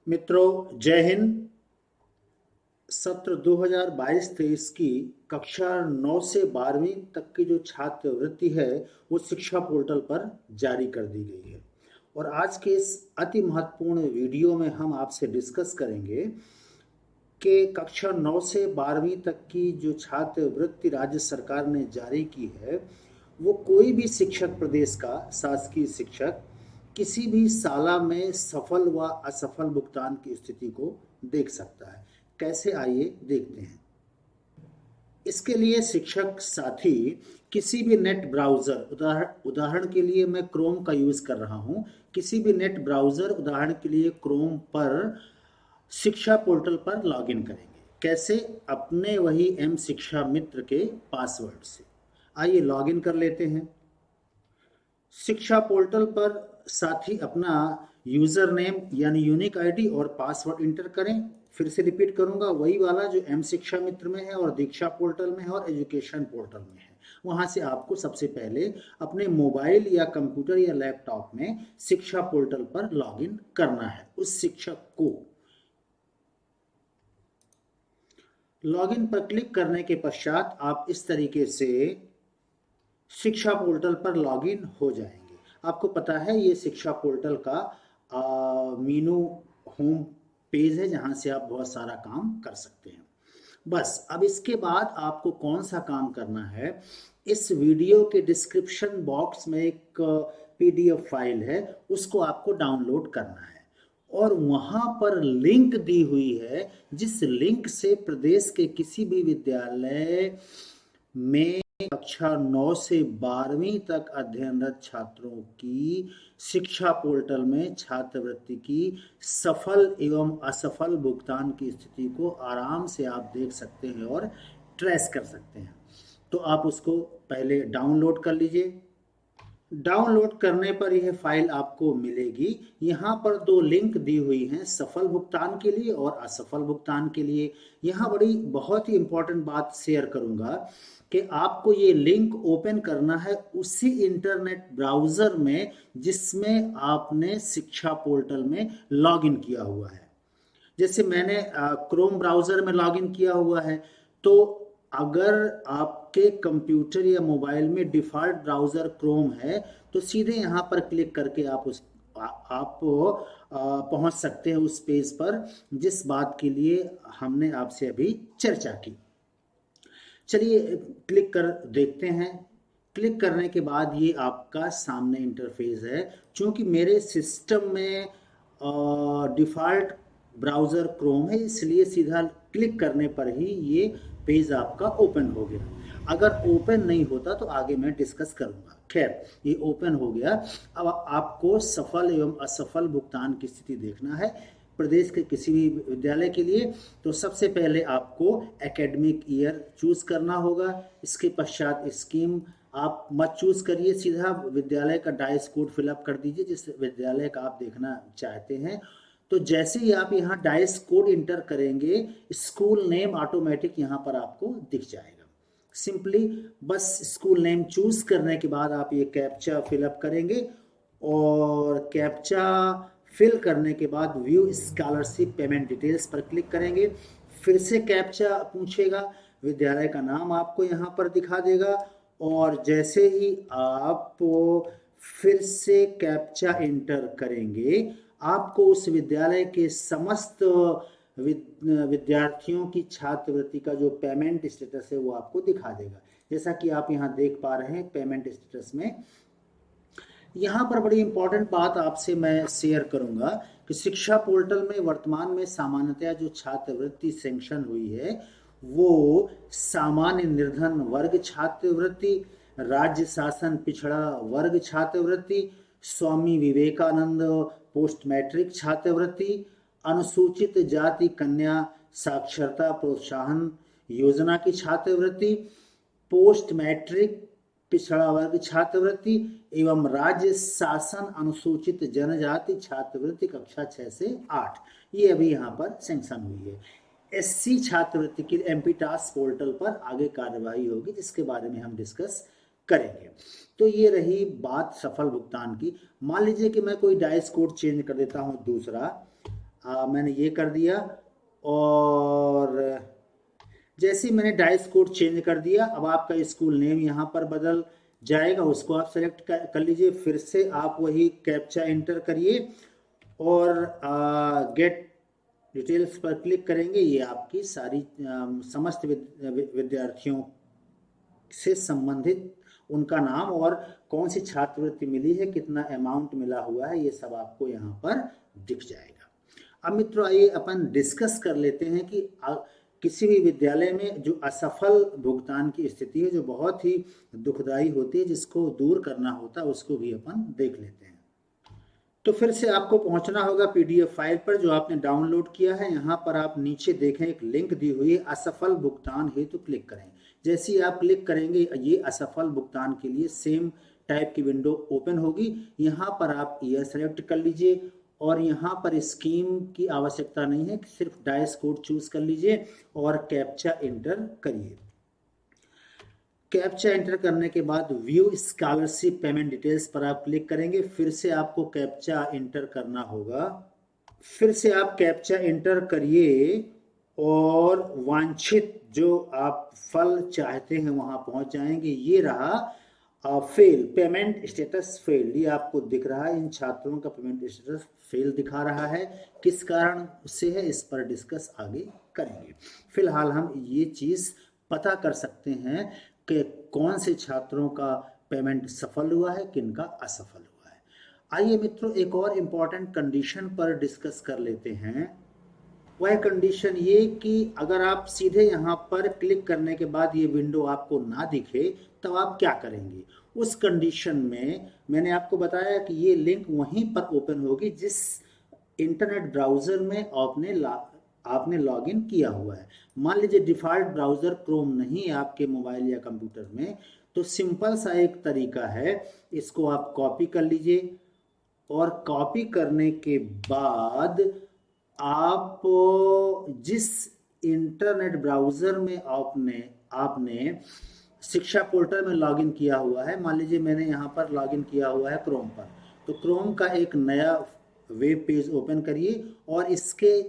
मित्रों, जय हिंद। सत्र 2022-23 की कक्षा 9 से 12वीं तक की जो छात्रवृत्ति है वो शिक्षा पोर्टल पर जारी कर दी गई है। और आज के इस अति महत्वपूर्ण वीडियो में हम आपसे डिस्कस करेंगे कि कक्षा 9 से 12वीं तक की जो छात्रवृत्ति राज्य सरकार ने जारी की है वो कोई भी शिक्षक, प्रदेश का शासकीय शिक्षक, किसी भी साला में सफल व असफल भुगतान की स्थिति को देख सकता है। कैसे, आइए देखते हैं। इसके लिए शिक्षक साथी किसी भी नेट ब्राउज़र, उदाहरण के लिए मैं क्रोम का यूज़ कर रहा हूँ, किसी भी नेट ब्राउज़र उदाहरण के लिए क्रोम पर शिक्षा पोर्टल पर लॉगिन करेंगे। कैसे? अपने वही एम शिक्षा मित्र के पासवर्ड से। आइए लॉगिन कर लेते हैं। शिक्षा पोर्टल पर साथी अपना यूज़र नेम यानी यूनिक आईडी और पासवर्ड इंटर करें। फिर से रिपीट करूंगा, वही वाला जो एम शिक्षा मित्र में है और दीक्षा पोर्टल में है और एजुकेशन पोर्टल में है। वहां से आपको सबसे पहले अपने मोबाइल या कंप्यूटर या लैपटॉप में शिक्षा पोर्टल पर लॉगिन करना है। उस शिक्षक को लॉगिन पर क्लिक करने के पश्चात आप इस तरीके से शिक्षा पोर्टल पर लॉगिन हो जाएंगे। आपको पता है ये शिक्षा पोर्टल का मीनू होम पेज है जहां से आप बहुत सारा काम कर सकते हैं। बस अब इसके बाद आपको कौन सा काम करना है, इस वीडियो के डिस्क्रिप्शन बॉक्स में एक पीडीएफ फाइल है, उसको आपको डाउनलोड करना है और वहां पर लिंक दी हुई है, जिस लिंक से प्रदेश के किसी भी विद्यालय में कक्षा 9 से 12वीं तक अध्ययनरत छात्रों की शिक्षा पोर्टल में छात्रवृत्ति की सफल एवं असफल भुगतान की स्थिति को आराम से आप देख सकते हैं और ट्रेस कर सकते हैं। तो आप उसको पहले डाउनलोड कर लीजिए। डाउनलोड करने पर यह फाइल आपको मिलेगी। यहाँ पर दो लिंक दी हुई हैं, सफल भुगतान के लिए और असफल भुगतान के लिए। यहाँ बहुत ही इंपॉर्टेंट बात शेयर करूंगा कि आपको ये लिंक ओपन करना है उसी इंटरनेट ब्राउज़र में जिसमें आपने शिक्षा पोर्टल में लॉगिन किया हुआ है। जैसे मैंने क्रोम ब्राउज़र में लॉगिन किया हुआ है, तो अगर आपके कंप्यूटर या मोबाइल में डिफ़ॉल्ट ब्राउज़र क्रोम है तो सीधे यहाँ पर क्लिक करके आप पहुँच सकते हैं उस पेज पर जिस बात के लिए हमने आपसे अभी चर्चा की। चलिए क्लिक कर देखते हैं। क्लिक करने के बाद ये आपका सामने इंटरफेस है। चूँकि मेरे सिस्टम में डिफ़ॉल्ट ब्राउज़र क्रोम है, इसलिए सीधा क्लिक करने पर ही ये पेज आपका ओपन हो गया। अगर ओपन नहीं होता तो आगे मैं डिस्कस करूंगा। खैर, ये ओपन हो गया। अब आपको सफल एवं असफल भुगतान की स्थिति देखना है प्रदेश के किसी भी विद्यालय के लिए। तो सबसे पहले आपको एकेडमिक ईयर चूज करना होगा। इसके पश्चात स्कीम आप मत चूज करिए, सीधा विद्यालय का डाइस कोड फिलअप कर दीजिए जिस विद्यालय का आप देखना चाहते हैं। तो जैसे ही आप यहाँ डाइस कोड इंटर करेंगे, स्कूल नेम ऑटोमेटिक यहाँ पर आपको दिख जाएगा। सिंपली बस स्कूल नेम चूज करने के बाद आप ये कैप्चा फिलअप करेंगे और कैप्चा फिल करने के बाद व्यू स्कॉलरशिप पेमेंट डिटेल्स पर क्लिक करेंगे। फिर से कैप्चा पूछेगा, विद्यालय का नाम आपको यहाँ पर दिखा देगा और जैसे ही आप फिर से कैप्चा इंटर करेंगे, आपको उस विद्यालय के समस्त विद्यार्थियों की छात्रवृत्ति का जो पेमेंट स्टेटस है वो आपको दिखा देगा। जैसा कि आप यहाँ देख पा रहे हैं पेमेंट स्टेटस में। यहाँ पर बड़ी इंपॉर्टेंट बात आपसे मैं शेयर करूंगा कि शिक्षा पोर्टल में वर्तमान में सामान्यतया जो छात्रवृत्ति सैंक्शन हुई है वो सामान्य निर्धन वर्ग छात्रवृत्ति, राज्य शासन पिछड़ा वर्ग छात्रवृत्ति, स्वामी विवेकानंद पोस्ट मैट्रिक छात्रवृत्ति, अनुसूचित जाति कन्या साक्षरता प्रोत्साहन योजना की छात्रवृत्ति, पोस्ट मैट्रिक पिछड़ा वर्ग छात्रवृत्ति एवं राज्य शासन अनुसूचित जनजाति छात्रवृत्ति कक्षा 6 से 8, ये अभी यहाँ पर सैंक्शन हुई है। एससी छात्रवृत्ति के लिए एमपी टास्क पोर्टल पर आगे कार्यवाही होगी जिसके बारे में हम डिस्कस करेंगे। तो ये रही बात सफल भुगतान की। मान लीजिए कि मैं कोई डाइस कोड चेंज कर देता हूँ दूसरा। मैंने ये कर दिया और जैसे ही मैंने डाइस कोड चेंज कर दिया, अब आपका स्कूल नेम यहाँ पर बदल जाएगा, उसको आप सेलेक्ट कर लीजिए। फिर से आप वही कैप्चा एंटर करिए और गेट डिटेल्स पर क्लिक करेंगे। ये आपकी सारी समस्त विद्यार्थियों से संबंधित उनका नाम और कौन सी छात्रवृत्ति मिली है, कितना अमाउंट मिला हुआ है, ये सब आपको यहाँ पर दिख जाएगा। अब मित्रों आइए अपन डिस्कस कर लेते हैं कि किसी भी विद्यालय में जो असफल भुगतान की स्थिति है, जो बहुत ही दुखदाई होती है, जिसको दूर करना होता है, उसको भी अपन देख लेते हैं। तो फिर से आपको पहुंचना होगा पीडीएफ फाइल पर जो आपने डाउनलोड किया है। यहाँ पर आप नीचे देखें एक लिंक दी हुई है, असफल भुगतान हेतु क्लिक करें। जैसे ही आप क्लिक करेंगे ये असफल भुगतान के लिए सेम टाइप की विंडो ओपन होगी। यहाँ पर आप ईयर सेलेक्ट कर लीजिए और यहाँ पर स्कीम की आवश्यकता नहीं है, सिर्फ डाइस कोड चूज कर लीजिए और कैप्चा एंटर करिए। कैप्चा एंटर करने के बाद व्यू स्कॉलरशिप पेमेंट डिटेल्स पर आप क्लिक करेंगे। फिर से आपको कैप्चा एंटर करना होगा। फिर से आप कैप्चा एंटर करिए और वांछित जो आप फल चाहते हैं वहां पहुंच जाएंगे। ये रहा फेल, पेमेंट स्टेटस फेल, ये आपको दिख रहा है। इन छात्रों का पेमेंट स्टेटस फेल दिखा रहा है, किस कारण से है इस पर डिस्कस आगे करेंगे। फिलहाल हम ये चीज पता कर सकते हैं कि कौन से छात्रों का पेमेंट सफल हुआ है, किनका असफल हुआ है। आइए मित्रों एक और इम्पॉर्टेंट कंडीशन पर डिस्कस कर लेते हैं। वह कंडीशन ये कि अगर आप सीधे यहाँ पर क्लिक करने के बाद ये विंडो आपको ना दिखे तब आप क्या करेंगे। उस कंडीशन में मैंने आपको बताया कि ये लिंक वहीं पर ओपन होगी जिस इंटरनेट ब्राउजर में आपने लॉगिन किया हुआ है। मान लीजिए डिफ़ॉल्ट ब्राउज़र क्रोम नहीं है आपके मोबाइल या कंप्यूटर में, तो सिंपल सा एक तरीका है, इसको आप कॉपी कर लीजिए और कॉपी करने के बाद आप जिस इंटरनेट ब्राउज़र में आपने शिक्षा पोर्टल में लॉगिन किया हुआ है, मान लीजिए मैंने यहाँ पर लॉगिन किया हुआ है क्रोम पर, तो क्रोम का एक नया वेब पेज ओपन करिए और इसके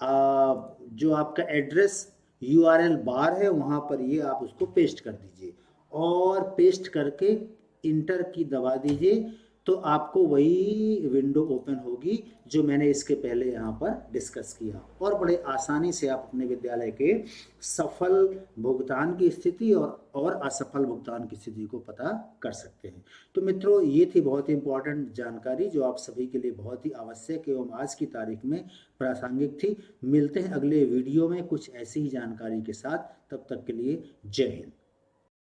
जो आपका एड्रेस URL बार है वहाँ पर ये आप उसको पेस्ट कर दीजिए और पेस्ट करके इंटर की दबा दीजिए, तो आपको वही विंडो ओपन होगी जो मैंने इसके पहले यहाँ पर डिस्कस किया और बड़े आसानी से आप अपने विद्यालय के सफल भुगतान की स्थिति और असफल भुगतान की स्थिति को पता कर सकते हैं। तो मित्रों ये थी बहुत ही इम्पोर्टेंट जानकारी जो आप सभी के लिए बहुत ही आवश्यक एवं आज की तारीख में प्रासंगिक थी। मिलते हैं अगले वीडियो में कुछ ऐसी ही जानकारी के साथ, तब तक के लिए जय हिंद।